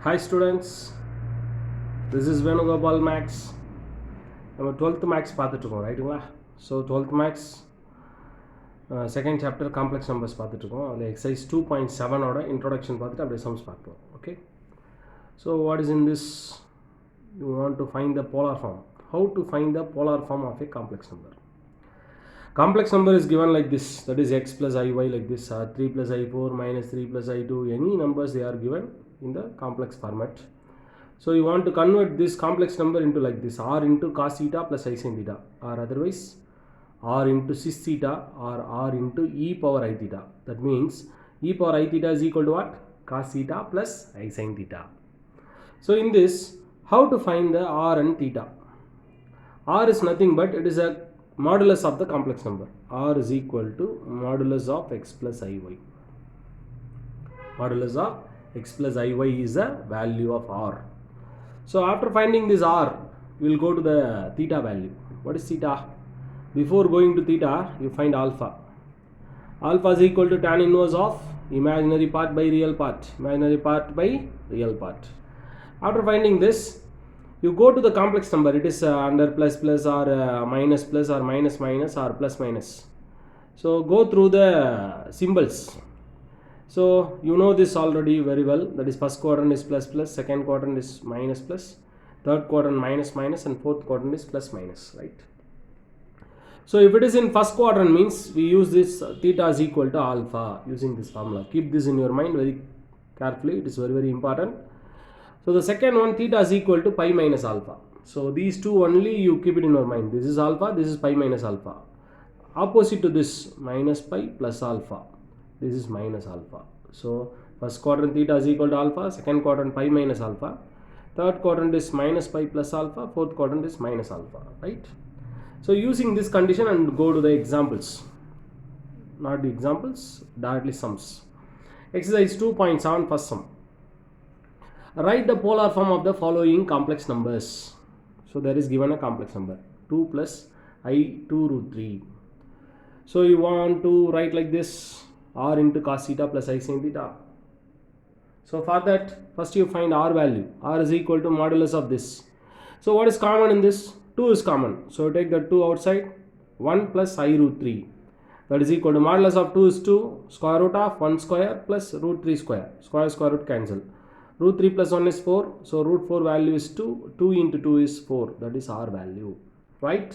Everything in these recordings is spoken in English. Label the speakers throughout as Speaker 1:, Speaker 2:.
Speaker 1: Hi students, this is Venugopal Max. நம்ம 12th maths பார்த்துட்ருக்கோம் ரைட்டுங்களா. So 12th maths second chapter complex numbers பார்த்துட்ருக்கோம். அதில் எக்ஸசைஸ் 2.7ஓட இன்ட்ரோடக்ஷன் பார்த்துட்டு அப்படியே சம்ஸ் பார்க்கலாம். Okay, so what is in this? You want to find the polar form. How to find the polar form of a complex number? Complex number is given like this, that is x plus iy like this, or 3 plus i4 minus 3 plus i2, any numbers they are given in the complex format. So you want to convert this complex number into like this, r into cos theta plus I sin theta, or otherwise r into cis theta or r into e power I theta. That means e power I theta is equal to what? Cos theta plus I sin theta. So in this, how to find the r and theta? R is nothing but it is a modulus of the complex number. R is equal to modulus of x plus iy. Modulus of x plus iy is the value of r. So after finding this r, we will go to the theta value. What is theta? Before going to theta, you find alpha. Alpha is equal to tan inverse of imaginary part by real part. Imaginary part by real part. After finding this, you go to the complex number. It is under plus plus or minus plus or minus minus or plus minus. So go through the symbols. So you know this already very well. That is first quadrant is plus plus, second quadrant is minus plus, third quadrant minus minus, and fourth quadrant is plus minus, right? So if it is in first quadrant means we use this theta is equal to alpha using this formula. Keep this in your mind very carefully. It is very very important. So the second one, theta is equal to pi minus alpha. So these two only you keep it in your mind. This is alpha, this is pi minus alpha. Opposite to this, minus pi plus alpha. This is minus alpha. So first quadrant theta is equal to alpha, second quadrant pi minus alpha, third quadrant is minus pi plus alpha, fourth quadrant is minus alpha, right? So using this condition and go to the examples. Not the examples, directly sums. Exercise 2.7 first sum. Write the polar form of the following complex numbers. So there is given a complex number 2 plus I2 root 3. So you want to write like this, r into cos theta plus I sin theta. So for that, first you find r value. R is equal to modulus of this. So what is common in this? 2 is common. So take the 2 outside. 1 plus I root 3. That is equal to modulus of 2 is 2. Square root of 1 square plus root 3 square. Square root cancel. Root 3 plus 1 is 4. So root 4 value is 2. 2 into 2 is 4. That is r value. Right?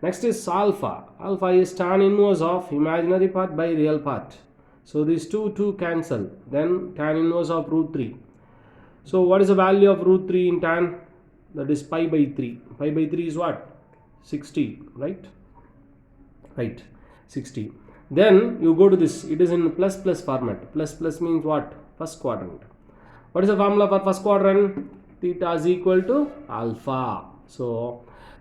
Speaker 1: Next is alpha. Alpha is tan inverse of imaginary part by real part. So these 2 cancel. Then tan inverse of root 3. So what is the value of root 3 in tan? That is pi by 3. Pi by 3 is what? 60. Right? Right. 60. Then you go to this. It is in plus plus format. Plus plus means what? First quadrant. What is the formula for first quadrant? Theta is equal to alpha. So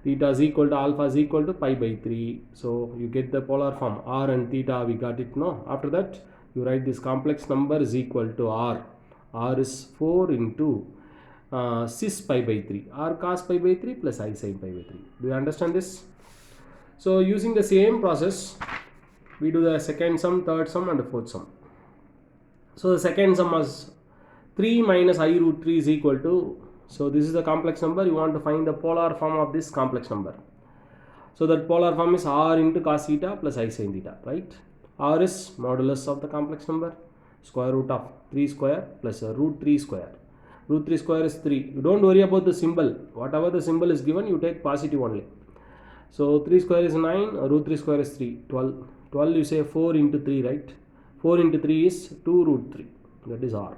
Speaker 1: theta is equal to alpha is equal to pi by 3. So you get the polar form. R and theta we got it, no? After that you write this complex number is equal to r. R is 4 into cis pi by 3. R cos pi by 3 plus I sin pi by 3. Do you understand this? So using the same process, we do the second sum, third sum and the fourth sum. So the second sum was 3 minus I root 3 is equal to, so this is the complex number. You want to find the polar form of this complex number. So that polar form is r into cos theta plus I sin theta, right? R is modulus of the complex number, square root of 3 square plus root 3 square. Root 3 square is 3. You don't worry about the symbol. Whatever the symbol is given, you take positive only. So 3 square is 9, root 3 square is 3, 12. 12 you say 4 into 3, right? 4 into 3 is 2 root 3. That is r.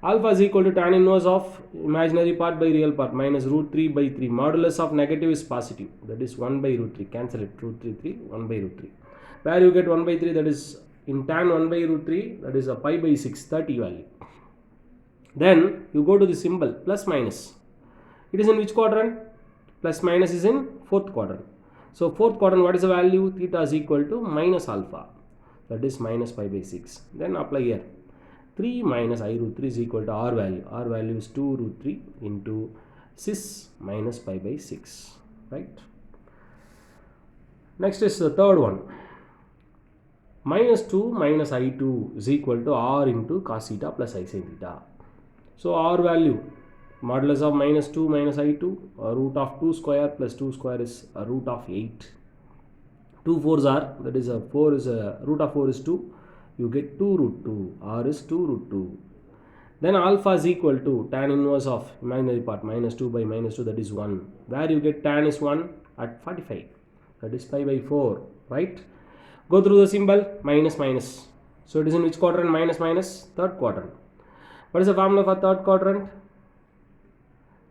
Speaker 1: Alpha is equal to tan inverse of imaginary part by real part minus root 3 by 3. Modulus of negative is positive. That is 1 by root 3. Cancel it. Root 3, 3. 1 by root 3. Where you get 1 by 3, that is in tan 1 by root 3, that is a pi by 6, 30 value. Then you go to the symbol plus minus. It is in which quadrant? Plus minus is in fourth quadrant. So fourth quadrant, what is the value? Theta is equal to minus alpha. That is minus pi by 6. Then apply here. 3 minus I root 3 is equal to r value. R value is 2 root 3 into cis minus pi by 6. Right? Next is the third one. Minus 2 minus I2 is equal to r into cos theta plus I sin theta. So R value, modulus of minus 2 minus I2, root of 2 square plus 2 square is root of 8. 2 4s are, that is a 4 is a root of 4 is 2, you get 2 root 2, R is 2 root 2. Then alpha is equal to tan inverse of imaginary part minus 2 by minus 2, that is 1. Where you get tan is 1 at 45, that is pi by 4, right? Go through the symbol, minus minus. So it is in which quadrant? Minus minus, third quadrant. What is the formula for third quadrant?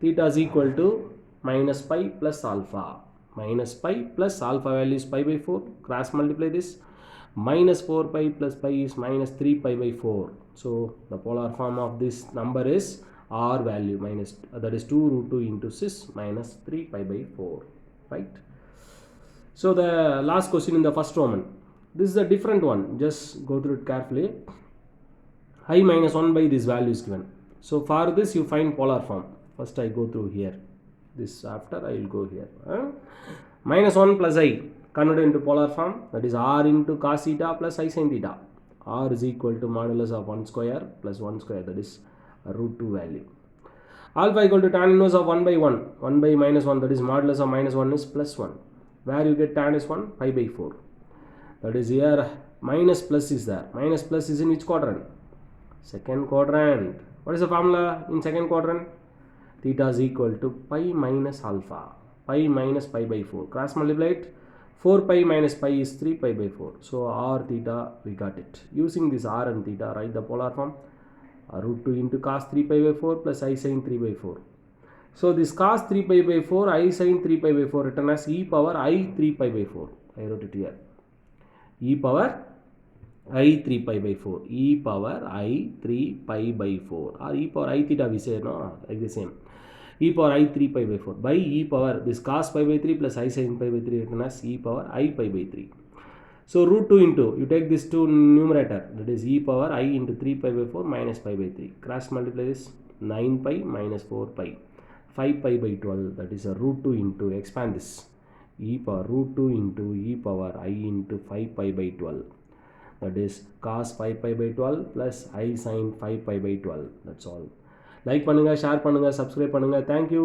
Speaker 1: Theta is equal to minus pi plus alpha. Minus pi plus alpha value is pi by 4. Cross multiply this. Minus 4 pi plus pi is minus 3 pi by 4. So the polar form of this number is R value minus, that is 2 root 2 into 6 minus 3 pi by 4. Right? So the last question in the first Roman. This is a different one. Just go through it carefully. I minus 1 by this value is given. So for this you find polar form. First I go through here. This after I will go here. Minus 1 plus I converted into polar form. That is R into cos theta plus I sin theta. R is equal to modulus of 1 square plus 1 square. That is a root 2 value. Alpha equal to tan inverse of 1 by 1. 1 by minus 1. That is modulus of minus 1 is plus 1. Where you get tan is 1? Pi by 4. That is here minus plus is there. Minus plus is in which quadrant? Second quadrant. What is the formula in second quadrant? Theta is equal to pi minus alpha. Pi minus pi by 4. Cross multiply it. 4 pi minus pi is 3 pi by 4. So R theta, we got it. Using this R and theta, write the polar form. Root 2 into cos 3 pi by 4 plus I sin 3 by 4. So this cos 3 pi by 4, I sin 3 pi by 4 written as e power I 3 pi by 4. I wrote it here. E power I 3 pi by 4. E power I 3 pi by 4. Or e power I theta we say, no, like the same. E power I 3 pi by 4 by e power this cos pi by 3 plus I sin pi by 3 written as e power I pi by 3. So root 2 into, you take this to numerator, that is e power I into 3 pi by 4 minus pi by 3. Cross multiply this, 9 pi minus 4 pi. 5 pi by 12, that is a root 2 into, expand this, e power root 2 into e power I into 5 pi by 12. That is cos 5 pi by 12 plus I sin 5 pi by 12. That's all. Like பண்ணுங்க, share பண்ணுங்க, subscribe பண்ணுங்க. Thank you.